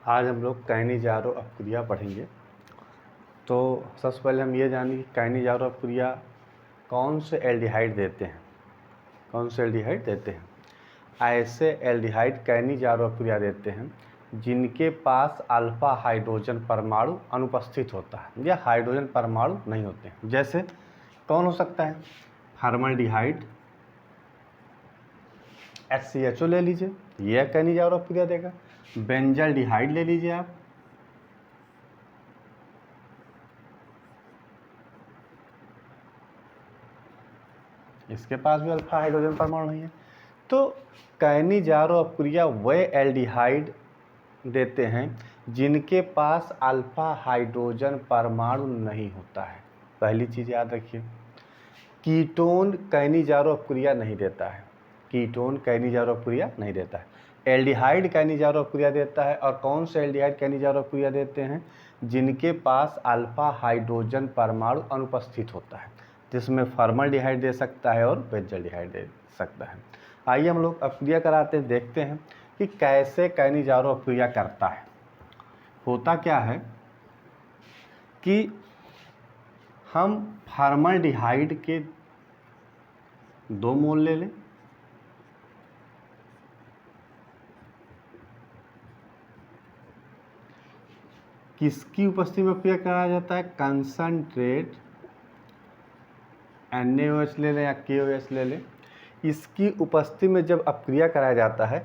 आज हम लोग काइनेजारो अपक्रिया पढ़ेंगे। तो सबसे पहले हम ये जानेंगे कि काइनेजारो अपक्रिया कौन से एल्डिहाइड देते हैं। कौन से एल्डिहाइड देते हैं? ऐसे एल्डिहाइड काइनेजारो अपक्रिया देते हैं जिनके पास अल्फा हाइड्रोजन परमाणु अनुपस्थित होता है या हाइड्रोजन परमाणु नहीं होते हैं। जैसे कौन हो सकता है? फॉर्मल्डिहाइड, HCHO ले लीजिए, यह काइनेजारो अपक्रिया देगा। बेंजल्डिहाइड ले लीजिए आप, इसके पास भी अल्फा हाइड्रोजन परमाणु नहीं है। तो काइनेजारो अपक्रिया वे एल्डिहाइड देते हैं जिनके पास अल्फा हाइड्रोजन परमाणु नहीं होता है। पहली चीज़ याद रखिए, कीटोन काइनेजारो अपक्रिया नहीं देता है। कीटोन काइनेजारो अपक्रिया नहीं देता है। एल्डिहाइड काइनेजारो अपक्रिया देता है। और कौन से एल्डिहाइड काइनेजारो अपक्रिया देते हैं? जिनके पास अल्फा हाइड्रोजन परमाणु अनुपस्थित होता है, जिसमें फॉर्मल्डिहाइड दे सकता है और बेंजल्डिहाइड दे सकता है। आइए हम लोग अपक्रिया कराते हैं, देखते हैं कि कैसे काइनेजारो अपक्रिया करता है। होता क्या है कि हम फॉर्मल्डिहाइड के 2 मोल ले लें, किसकी उपस्थिति में अपक्रिया कराया जाता है? कंसंट्रेट NaOH ले लें या KOH ले लें। इसकी उपस्थिति में जब अपक्रिया कराया जाता है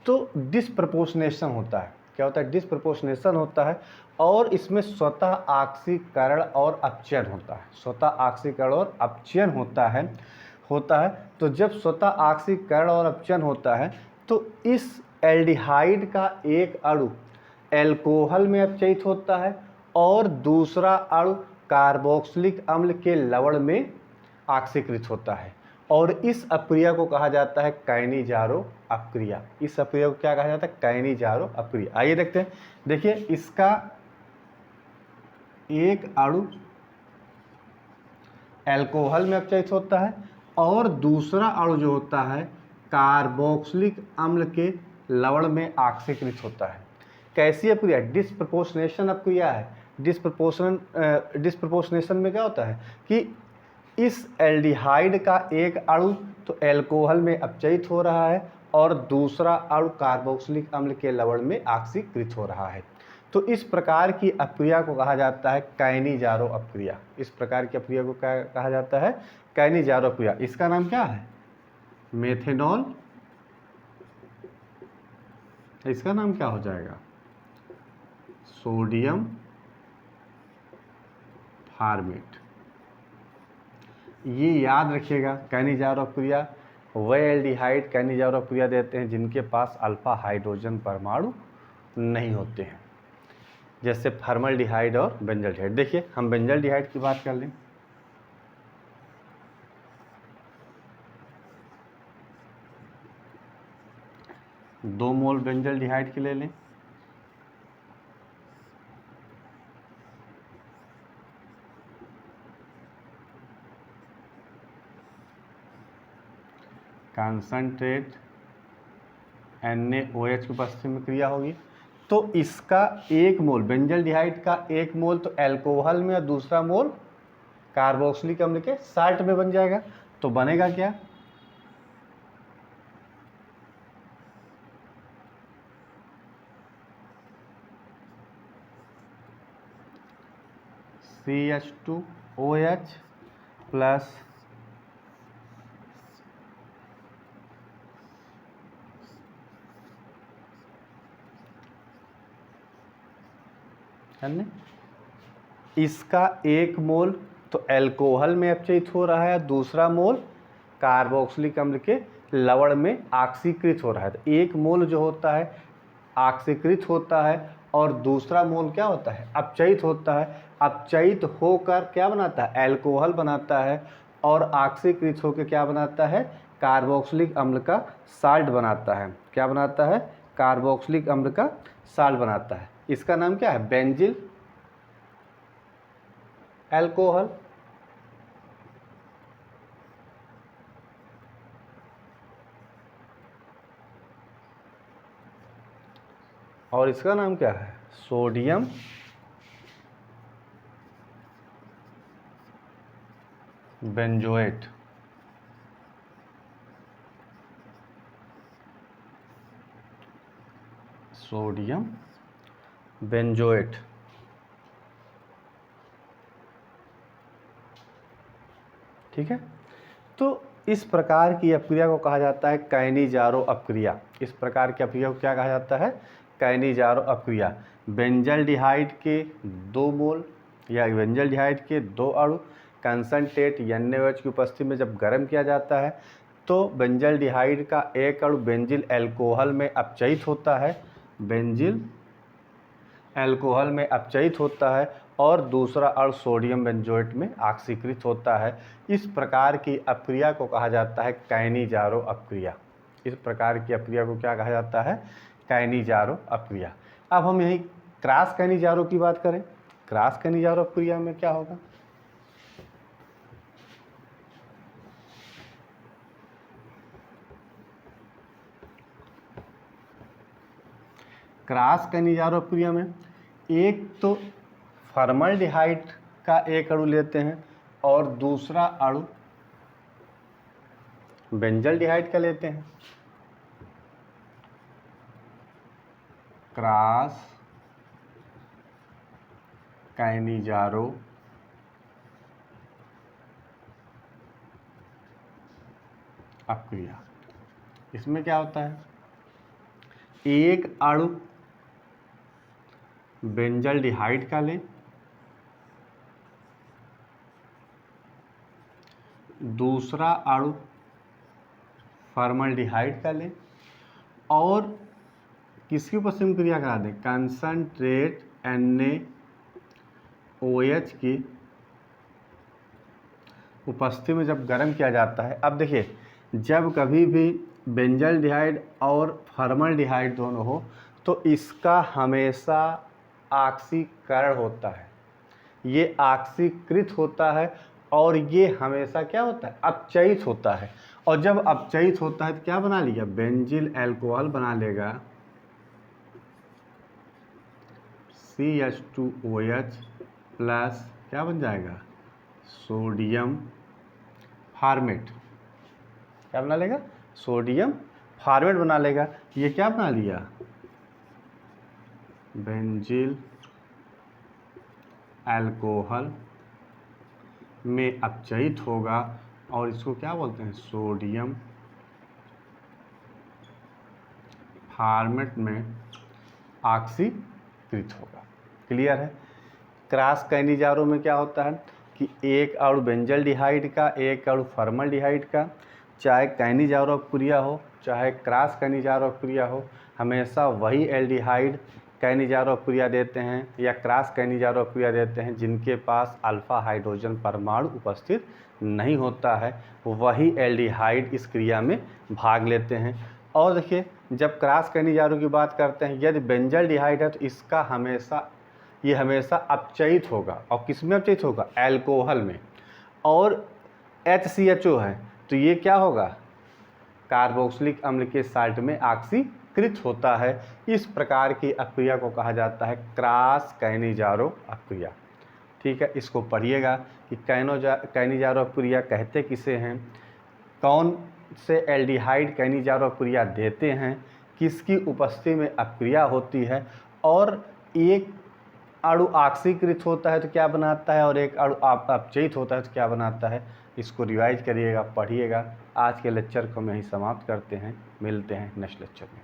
तो डिस्प्रपोर्शनेशन होता है। क्या होता है? डिस्प्रपोर्शनेशन होता है और इसमें स्वतः ऑक्सीकरण और अपचयन होता है। स्वतः ऑक्सीकरण और अपचयन होता है। तो जब स्वतः ऑक्सीकरण और अपचयन होता है तो इस एल्डिहाइड का एक अणु एल्कोहल में अपचयित होता है और दूसरा अणु कार्बोक्सिलिक अम्ल के लवण में ऑक्सीकृत होता है। और इस अपक्रिया को कहा जाता है काइनेजारो अपक्रिया। इस अपक्रिया को क्या कहा जाता है? काइनेजारो अपक्रिया। आइए देखते हैं। देखिए, इसका एक अणु एल्कोहल में अपचयित होता है और दूसरा अणु जो होता है कार्बोक्सिलिक अम्ल के लवण में ऑक्सीकृत होता है। कैसी अपक्रिया? डिस्प्रपोर्शनेशन अपक्रिया है। डिस्प्रपोर्शनेशन में क्या होता है कि इस एल्डिहाइड का एक अणु तो एल्कोहल में अपचयित हो रहा है और दूसरा अणु कार्बोक्सिलिक अम्ल के लवण में ऑक्सीकृत हो रहा है। तो इस प्रकार की अपक्रिया को कहा जाता है काइनेजारो अपक्रिया। इस प्रकार की अपक्रिया को क्या कहा जाता है? काइनेजारो अपक्रिया। इसका नाम क्या है? मेथेनॉल। इसका नाम क्या हो जाएगा? Sodium format. ये याद रखिएगा, काइनेजारो अपक्रिया वे एल्डिहाइड काइनेजारो अपक्रिया देते हैं जिनके पास अल्फा हाइड्रोजन परमाणु नहीं होते हैं, जैसे फॉर्मल्डिहाइड और बेंजल्डिहाइड। देखिए, हम बेंजल्डिहाइड की बात कर लें। दो मोल बेंजल्डिहाइड के ले लें। कंसंट्रेट NaOH की उपस्थिति में क्रिया होगी तो इसका एक मोल बेंजल्डिहाइड का एक मोल तो एल्कोहल में और दूसरा मोल कार्बोक्सिलिक अम्ल के साल्ट में बन जाएगा। तो बनेगा क्या? CH2OH प्लस इसका एक मोल तो एल्कोहल में अपचयित हो रहा है, दूसरा मोल कार्बोक्सिलिक अम्ल के लवण में ऑक्सीकृत हो रहा है। तो एक मोल जो होता है ऑक्सीकृत होता है और दूसरा मोल क्या होता है? अपचयित होता है। अपचयित होकर क्या बनाता है? एल्कोहल बनाता है और ऑक्सीकृत होकर क्या बनाता है? कार्बोक्सिलिक अम्ल का साल्ट बनाता है। क्या बनाता है? कार्बोक्सिलिक अम्ल का साल्ट बनाता है। इसका नाम क्या है? Benzyl alcohol. और इसका नाम क्या है? Sodium benzoate. Sodium benzoate. ठीक है, तो इस प्रकार की अपक्रिया को कहा जाता है कैनिजारो अपक्रिया। इस प्रकार की अपक्रिया को क्या कहा जाता है? कैनिजारो अपक्रिया। बेंजल्डिहाइड के 2 मोल या बेंजल्डिहाइड के 2 अणु कंसंट्रेट NaOH की उपस्थिति में जब गर्म किया जाता है तो बेंजल्डिहाइड का एक अणु बेंजिल अल्कोहल में अपचयित होता है, बेंजिल अल्कोहल में अपचयित होता है और दूसरा अणु सोडियम बेंजोएट में ऑक्सीकृत होता है। इस प्रकार की अपक्रिया को कहा जाता है कैनिजारो अपक्रिया। इस प्रकार की अपक्रिया को क्या कहा जाता है? कैनिजारो अपक्रिया। अब हम यही क्रॉस कैनिजारो की बात करें। क्रॉस कैनिजारो अपक्रिया में क्या होगा? क्रॉस कैनिजारो अपक्रिया में एक तो फॉर्मल्डिहाइड का एक अणु लेते हैं और दूसरा अणु बेंजल्डिहाइड का लेते हैं। क्रॉस कैनिजारो अपक्रिया, इसमें क्या होता है? एक अणु बेंजल्डिहाइड का लें, दूसरा अणु फॉर्मल्डिहाइड का लें और किसकी उपस्थिति में क्रिया करा दें? कंसंट्रेट NaOH की उपस्थिति में जब गर्म किया जाता है। अब देखिए, जब कभी भी बेंजल्डिहाइड और फॉर्मल्डिहाइड दोनों हो तो इसका हमेशा ऑक्सीकरण होता है, ये ऑक्सीकृत होता है और ये हमेशा क्या होता है? अपचयित होता है। और जब अपचयित होता है तो क्या बना लिया? बेंजिल अल्कोहल बना लेगा, CH2OH प्लस क्या बन जाएगा? Sodium format. क्या बना लेगा? सोडियम फॉर्मेट बना लेगा। ये क्या बना लिया? बेंजिल अल्कोहल में अपचयित होगा और इसको क्या बोलते हैं? सोडियम फॉर्मेट में ऑक्सीकृत होगा। क्लियर है? क्रॉस कैनिजारो में क्या होता है कि एक अणु बेंजल्डिहाइड का, एक अणु फॉर्मल्डिहाइड का, चाहे कैनिजारो अपक्रिया हो चाहे क्रॉस कैनिजारो अपक्रिया हो, हमेशा वही एल्डिहाइड कैनिजारो अपक्रिया देते हैं या क्रॉस कैनिजारो अपक्रिया देते हैं जिनके पास अल्फा हाइड्रोजन परमाणु उपस्थित नहीं होता है, वही एल्डिहाइड इस क्रिया में भाग लेते हैं। और देखिए, जब क्रॉस कैनिजारो की बात करते हैं, यदि बेंजल्डिहाइड है तो इसका हमेशा अपचयित होगा। और किस में अपचयित होगा? अल्कोहल में। और HCHO है तो ये क्या होगा? कार्बोक्सिलिक अम्ल के साल्ट में ऑक्सीकृत होता है। इस प्रकार की अपक्रिया को कहा जाता है क्रॉस कैनिजारो अपक्रिया। ठीक है, इसको पढ़िएगा कि कैनिजारो अपक्रिया कहते किसे हैं, कौन से एल्डिहाइड कैनिजारो अपक्रिया देते हैं, किसकी उपस्थिति में अपक्रिया होती है, और एक अणु ऑक्सीकृत होता है तो क्या बनाता है और एक अणु अपचयित होता है तो क्या बनाता है। इसको रिवाइज करिएगा, पढ़िएगा। आज के लेक्चर को हम यहीं समाप्त करते हैं, मिलते हैं नेक्स्ट लेक्चर में।